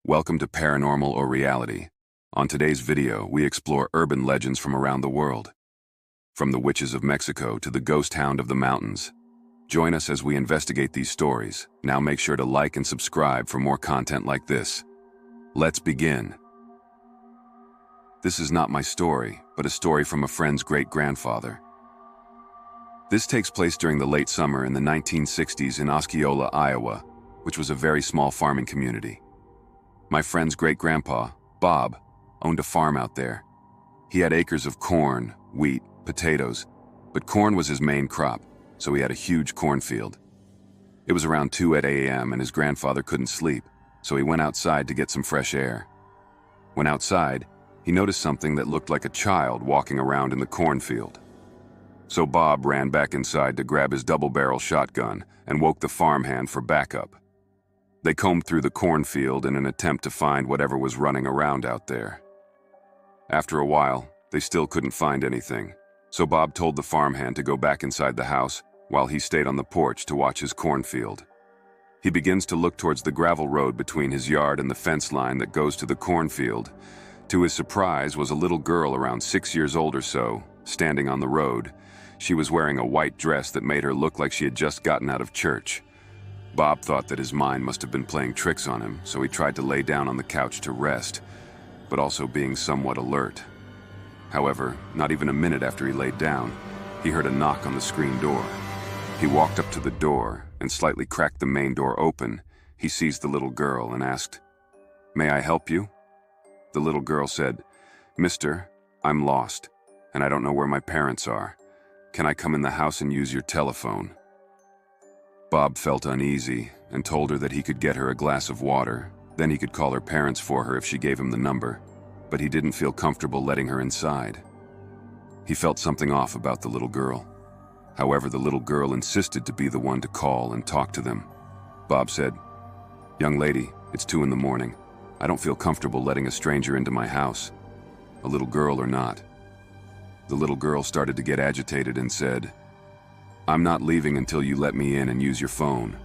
Welcome to Paranormal or Reality. On today's video, we explore urban legends from around the world. From the witches of Mexico to the ghost hound of the mountains. Join us as we investigate these stories. Now make sure to like and subscribe for more content like this. Let's begin. This is not my story, but a story from a friend's great-grandfather. This takes place during the late summer in the 1960s in Osceola, Iowa, which was a very small farming community. My friend's great-grandpa, Bob, owned a farm out there. He had acres of corn, wheat, potatoes, but corn was his main crop, so he had a huge cornfield. It was around 2 a.m. and his grandfather couldn't sleep, so he went outside to get some fresh air. When outside, he noticed something that looked like a child walking around in the cornfield. So Bob ran back inside to grab his double-barrel shotgun and woke the farmhand for backup. They combed through the cornfield in an attempt to find whatever was running around out there. After a while, they still couldn't find anything, so Bob told the farmhand to go back inside the house while he stayed on the porch to watch his cornfield. He begins to look towards the gravel road between his yard and the fence line that goes to the cornfield. To his surprise was a little girl around 6 years old or so, standing on the road. She was wearing a white dress that made her look like she had just gotten out of church. Bob thought that his mind must have been playing tricks on him, so he tried to lay down on the couch to rest, but also being somewhat alert. However, not even a minute after he laid down, he heard a knock on the screen door. He walked up to the door and slightly cracked the main door open. He seized the little girl and asked, "May I help you?" The little girl said, "Mister, I'm lost, and I don't know where my parents are. Can I come in the house and use your telephone?" Bob felt uneasy and told her that he could get her a glass of water, then he could call her parents for her if she gave him the number, but he didn't feel comfortable letting her inside. He felt something off about the little girl. However, the little girl insisted to be the one to call and talk to them. Bob said, "Young lady, it's 2 a.m. I don't feel comfortable letting a stranger into my house, a little girl or not." The little girl started to get agitated and said, "I'm not leaving until you let me in and use your phone."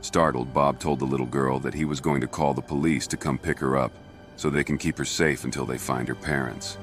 Startled, Bob told the little girl that he was going to call the police to come pick her up so they can keep her safe until they find her parents.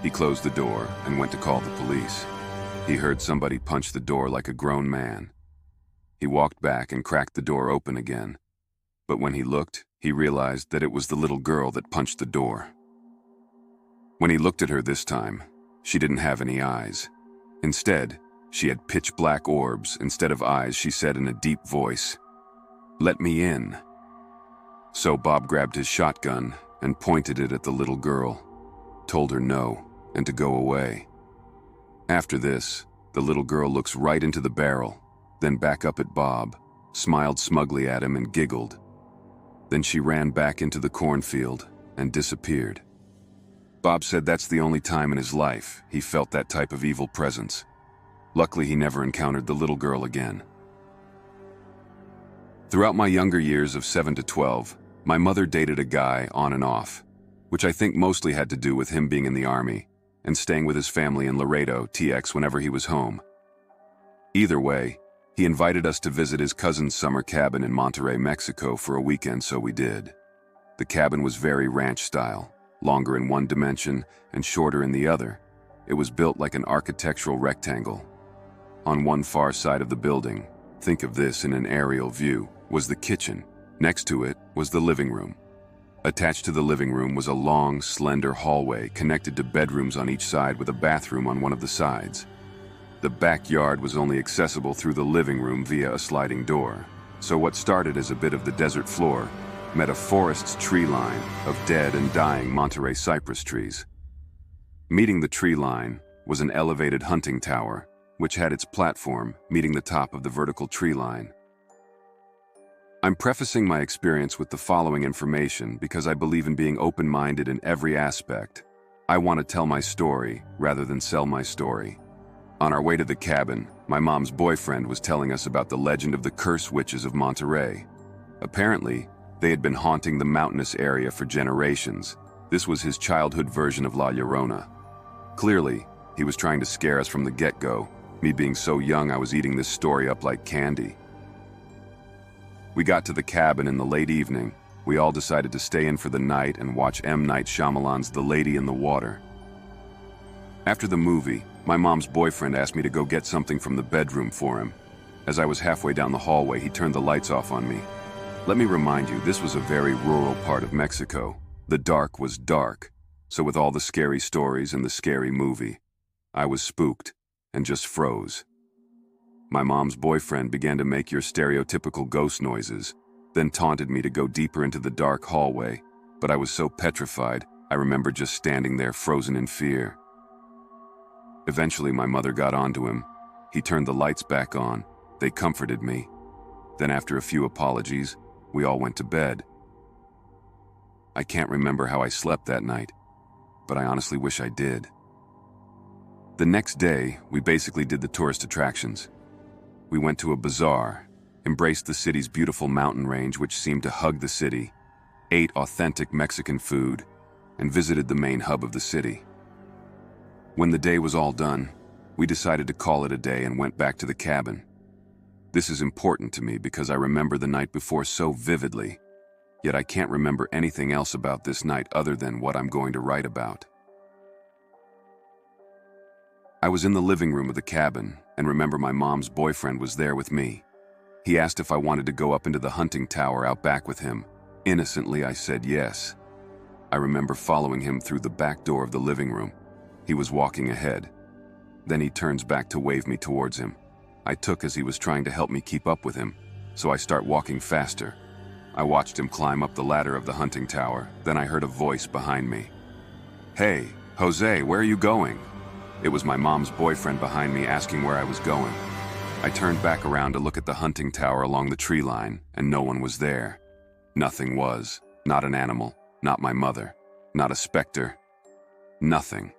He closed the door and went to call the police. He heard somebody punch the door like a grown man. He walked back and cracked the door open again, but when he looked, he realized that it was the little girl that punched the door. When he looked at her this time, she didn't have any eyes. Instead, she had pitch-black orbs instead of eyes. She said in a deep voice, "Let me in." So Bob grabbed his shotgun and pointed it at the little girl, told her no, and to go away. After this, the little girl looks right into the barrel, then back up at Bob, smiled smugly at him and giggled. Then she ran back into the cornfield and disappeared. Bob said that's the only time in his life he felt that type of evil presence. Luckily, he never encountered the little girl again. Throughout my younger years of 7 to 12, my mother dated a guy on and off, which I think mostly had to do with him being in the Army and staying with his family in Laredo, TX, whenever he was home. Either way, he invited us to visit his cousin's summer cabin in Monterrey, Mexico for a weekend, so we did. The cabin was very ranch style, longer in one dimension and shorter in the other. It was built like an architectural rectangle. On one far side of the building, think of this in an aerial view, was the kitchen. Next to it was the living room. Attached to the living room was a long, slender hallway connected to bedrooms on each side with a bathroom on one of the sides. The backyard was only accessible through the living room via a sliding door, so what started as a bit of the desert floor met a forest's tree line of dead and dying Monterey cypress trees. Meeting the tree line was an elevated hunting tower, which had its platform meeting the top of the vertical tree line. I'm prefacing my experience with the following information because I believe in being open-minded in every aspect. I want to tell my story rather than sell my story. On our way to the cabin, my mom's boyfriend was telling us about the legend of the curse witches of Monterey. Apparently, they had been haunting the mountainous area for generations. This was his childhood version of La Llorona. Clearly, he was trying to scare us from the get-go. Me being so young, I was eating this story up like candy. We got to the cabin in the late evening, We all decided to stay in for the night and watch M. Night Shyamalan's The Lady in the Water. After the movie, my mom's boyfriend asked me to go get something from the bedroom for him. As I was halfway down the hallway, he turned the lights off on me. Let me remind you, this was a very rural part of Mexico. The dark was dark, so with all the scary stories and the scary movie, I was spooked and just froze. My mom's boyfriend began to make your stereotypical ghost noises, then taunted me to go deeper into the dark hallway, but I was so petrified, I remember just standing there frozen in fear. Eventually, my mother got onto him. He turned the lights back on. They comforted me. Then after a few apologies, we all went to bed. I can't remember how I slept that night, but I honestly wish I did. The next day, we basically did the tourist attractions. We went to a bazaar, embraced the city's beautiful mountain range which seemed to hug the city, ate authentic Mexican food, and visited the main hub of the city. When the day was all done, we decided to call it a day and went back to the cabin. This is important to me because I remember the night before so vividly, yet I can't remember anything else about this night other than what I'm going to write about. I was in the living room of the cabin and remember my mom's boyfriend was there with me. He asked if I wanted to go up into the hunting tower out back with him. Innocently, I said yes. I remember following him through the back door of the living room. He was walking ahead. Then he turns back to wave me towards him. I took as he was trying to help me keep up with him, so I start walking faster. I watched him climb up the ladder of the hunting tower, then I heard a voice behind me. "Hey, Jose, where are you going?" It was my mom's boyfriend behind me asking where I was going. I turned back around to look at the hunting tower along the tree line, and no one was there. Nothing was. Not an animal, not my mother, not a specter. Nothing.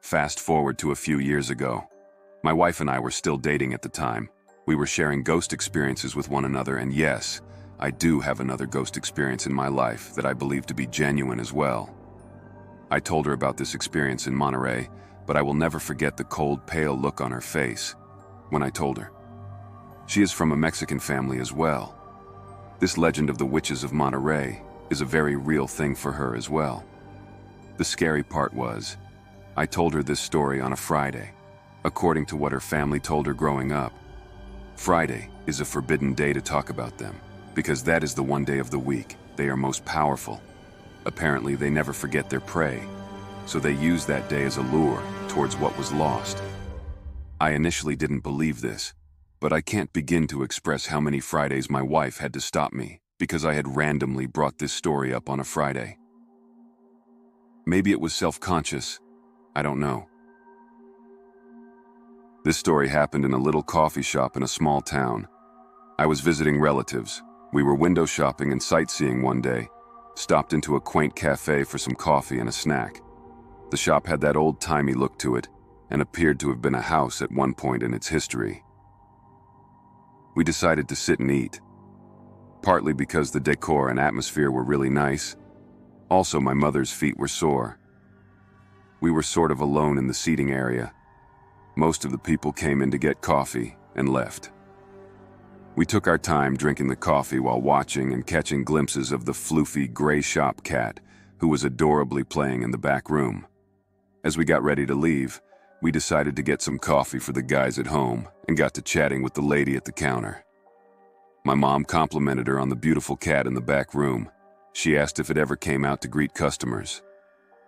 Fast forward to a few years ago. My wife and I were still dating at the time. We were sharing ghost experiences with one another, and yes, I do have another ghost experience in my life that I believe to be genuine as well. I told her about this experience in Monterey, but I will never forget the cold, pale look on her face when I told her. She is from a Mexican family as well. This legend of the witches of Monterey is a very real thing for her as well. The scary part was, I told her this story on a Friday, according to what her family told her growing up. Friday is a forbidden day to talk about them, because that is the one day of the week they are most powerful. Apparently, they never forget their prey, so they use that day as a lure towards what was lost. I initially didn't believe this, but I can't begin to express how many Fridays my wife had to stop me because I had randomly brought this story up on a Friday. Maybe it was self-conscious, I don't know. This story happened in a little coffee shop in a small town. I was visiting relatives. We were window shopping and sightseeing one day, stopped into a quaint cafe for some coffee and a snack. The shop had that old-timey look to it and appeared to have been a house at one point in its history. We decided to sit and eat, partly because the decor and atmosphere were really nice. Also, my mother's feet were sore. We were sort of alone in the seating area. Most of the people came in to get coffee and left. We took our time drinking the coffee while watching and catching glimpses of the floofy gray shop cat who was adorably playing in the back room. As we got ready to leave, we decided to get some coffee for the guys at home and got to chatting with the lady at the counter. My mom complimented her on the beautiful cat in the back room. She asked if it ever came out to greet customers.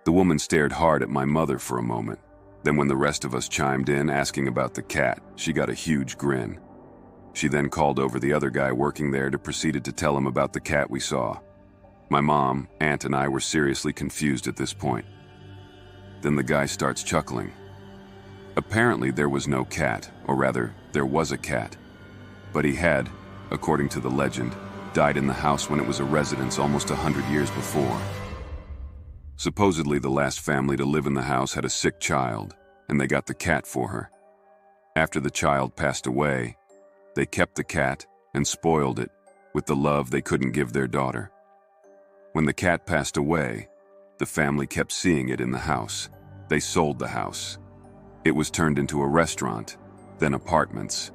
The woman stared hard at my mother for a moment. Then when the rest of us chimed in asking about the cat, she got a huge grin. She then called over the other guy working there to proceed to tell him about the cat we saw. My mom, aunt, and I were seriously confused at this point. Then the guy starts chuckling. Apparently there was no cat, or rather, there was a cat. But he had, according to the legend, died in the house when it was a residence almost 100 years before. Supposedly the last family to live in the house had a sick child, and they got the cat for her. After the child passed away, they kept the cat and spoiled it with the love they couldn't give their daughter. When the cat passed away, the family kept seeing it in the house. They sold the house. It was turned into a restaurant, then apartments.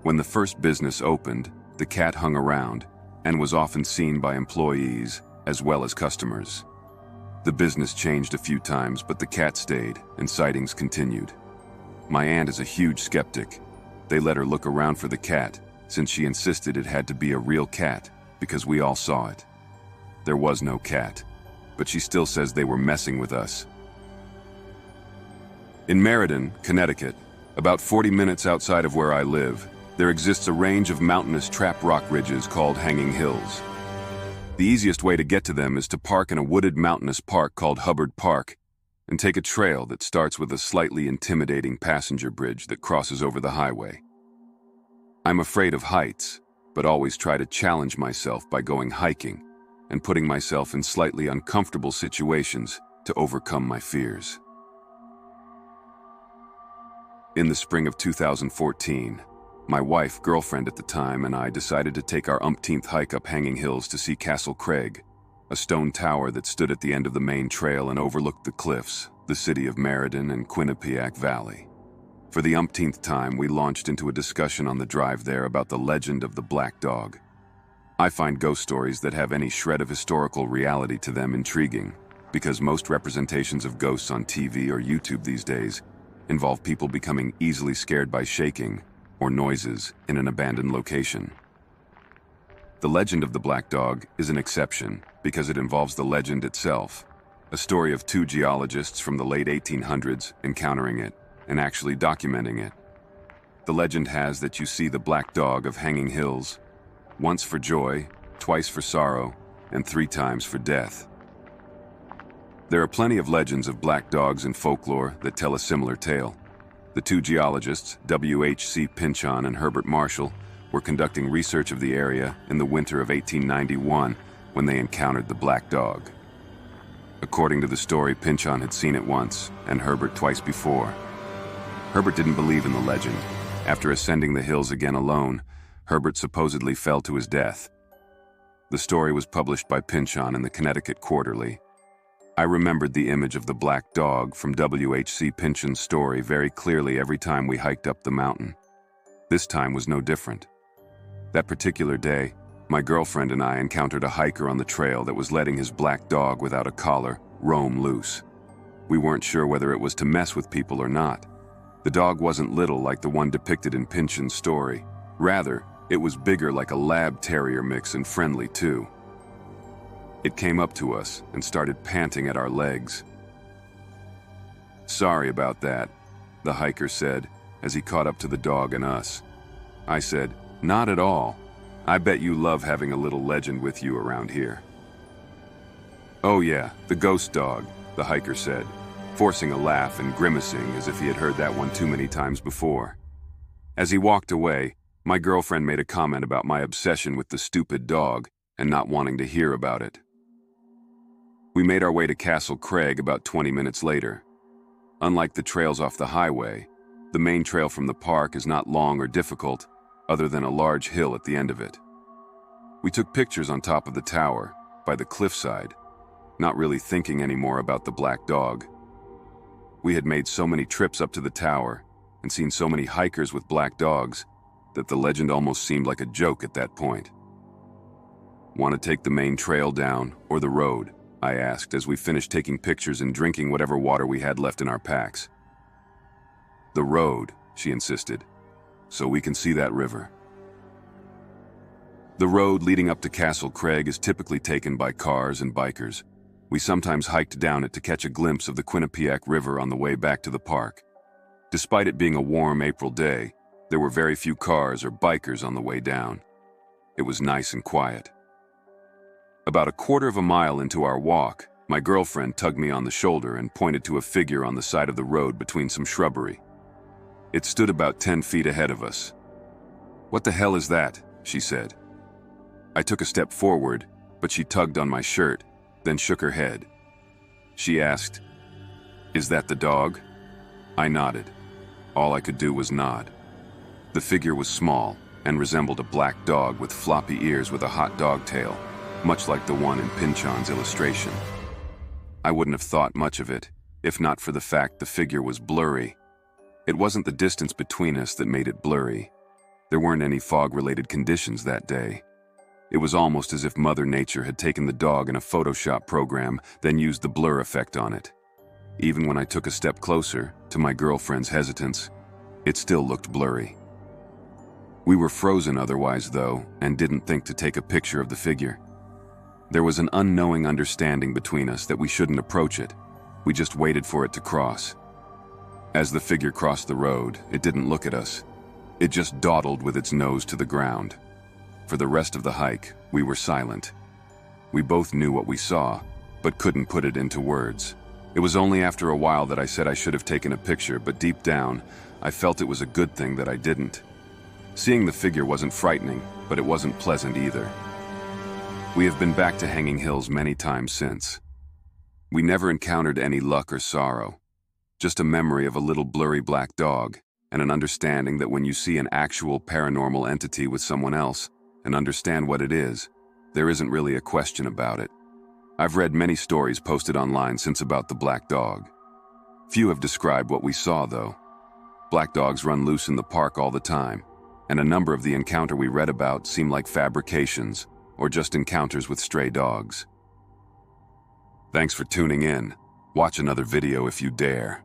When the first business opened, the cat hung around, and was often seen by employees as well as customers. The business changed a few times, but the cat stayed and sightings continued. My aunt is a huge skeptic. They let her look around for the cat, since she insisted it had to be a real cat because we all saw it. There was no cat, but she still says they were messing with us. In Meriden, Connecticut, about 40 minutes outside of where I live, there exists a range of mountainous trap rock ridges called hanging hills. The easiest way to get to them is to park in a wooded mountainous park called Hubbard Park and take a trail that starts with a slightly intimidating passenger bridge that crosses over the highway. I'm afraid of heights, but always try to challenge myself by going hiking and putting myself in slightly uncomfortable situations to overcome my fears. In the spring of 2014, my wife, girlfriend at the time, and I decided to take our umpteenth hike up Hanging Hills to see Castle Craig, a stone tower that stood at the end of the main trail and overlooked the cliffs, the city of Meriden and Quinnipiac Valley. For the umpteenth time, we launched into a discussion on the drive there about the legend of the Black Dog. I find ghost stories that have any shred of historical reality to them intriguing, because most representations of ghosts on TV or YouTube these days involve people becoming easily scared by shaking or noises in an abandoned location. The legend of the Black Dog is an exception because it involves the legend itself, a story of two geologists from the late 1800s encountering it and actually documenting it. The legend has that you see the Black Dog of Hanging Hills, once for joy, twice for sorrow, and 3 times for death. There are plenty of legends of black dogs in folklore that tell a similar tale. The two geologists, W.H.C. Pynchon and Herbert Marshall, were conducting research of the area in the winter of 1891 when they encountered the Black Dog. According to the story, Pynchon had seen it once and Herbert twice before. Herbert didn't believe in the legend. After ascending the hills again alone, Herbert supposedly fell to his death. The story was published by Pynchon in the Connecticut Quarterly. I remembered the image of the Black Dog from W.H.C. Pynchon's story very clearly every time we hiked up the mountain. This time was no different. That particular day, my girlfriend and I encountered a hiker on the trail that was letting his black dog without a collar roam loose. We weren't sure whether it was to mess with people or not. The dog wasn't little like the one depicted in Pynchon's story. Rather, it was bigger like a lab terrier mix and friendly too. It came up to us and started panting at our legs. "Sorry about that," the hiker said as he caught up to the dog and us. I said, "Not at all. I bet you love having a little legend with you around here." "Oh yeah, the ghost dog," the hiker said, forcing a laugh and grimacing as if he had heard that one too many times before. As he walked away, my girlfriend made a comment about my obsession with the stupid dog and not wanting to hear about it. We made our way to Castle Craig about 20 minutes later. Unlike the trails off the highway, the main trail from the park is not long or difficult, other than a large hill at the end of it. We took pictures on top of the tower, by the cliffside, not really thinking anymore about the Black Dog. We had made so many trips up to the tower and seen so many hikers with black dogs that the legend almost seemed like a joke at that point. "Want to take the main trail down, or the road?" I asked as we finished taking pictures and drinking whatever water we had left in our packs. "The road," she insisted, "so we can see that river." The road leading up to Castle Craig is typically taken by cars and bikers. We sometimes hiked down it to catch a glimpse of the Quinnipiac River on the way back to the park. Despite it being a warm April day, there were very few cars or bikers on the way down. It was nice and quiet. About a quarter of a mile into our walk, my girlfriend tugged me on the shoulder and pointed to a figure on the side of the road between some shrubbery. It stood about 10 feet ahead of us. "What the hell is that?" she said. I took a step forward, but she tugged on my shirt, then shook her head. She asked, "Is that the dog?" I nodded. All I could do was nod. The figure was small and resembled a black dog with floppy ears with a hot dog tail, much like the one in Pynchon's illustration. I wouldn't have thought much of it, if not for the fact the figure was blurry. It wasn't the distance between us that made it blurry. There weren't any fog-related conditions that day. It was almost as if Mother Nature had taken the dog in a Photoshop program, then used the blur effect on it. Even when I took a step closer, to my girlfriend's hesitance, it still looked blurry. We were frozen otherwise, though, and didn't think to take a picture of the figure. There was an unknowing understanding between us that we shouldn't approach it. We just waited for it to cross. As the figure crossed the road, it didn't look at us. It just dawdled with its nose to the ground. For the rest of the hike, we were silent. We both knew what we saw, but couldn't put it into words. It was only after a while that I said I should have taken a picture, but deep down, I felt it was a good thing that I didn't. Seeing the figure wasn't frightening, but it wasn't pleasant either. We have been back to Hanging Hills many times since. We never encountered any luck or sorrow, just a memory of a little blurry black dog, and an understanding that when you see an actual paranormal entity with someone else and understand what it is, there isn't really a question about it. I've read many stories posted online since about the black dog. Few have described what we saw, though. Black dogs run loose in the park all the time, and a number of the encounter we read about seem like fabrications or just encounters with stray dogs. Thanks for tuning in. Watch another video if you dare.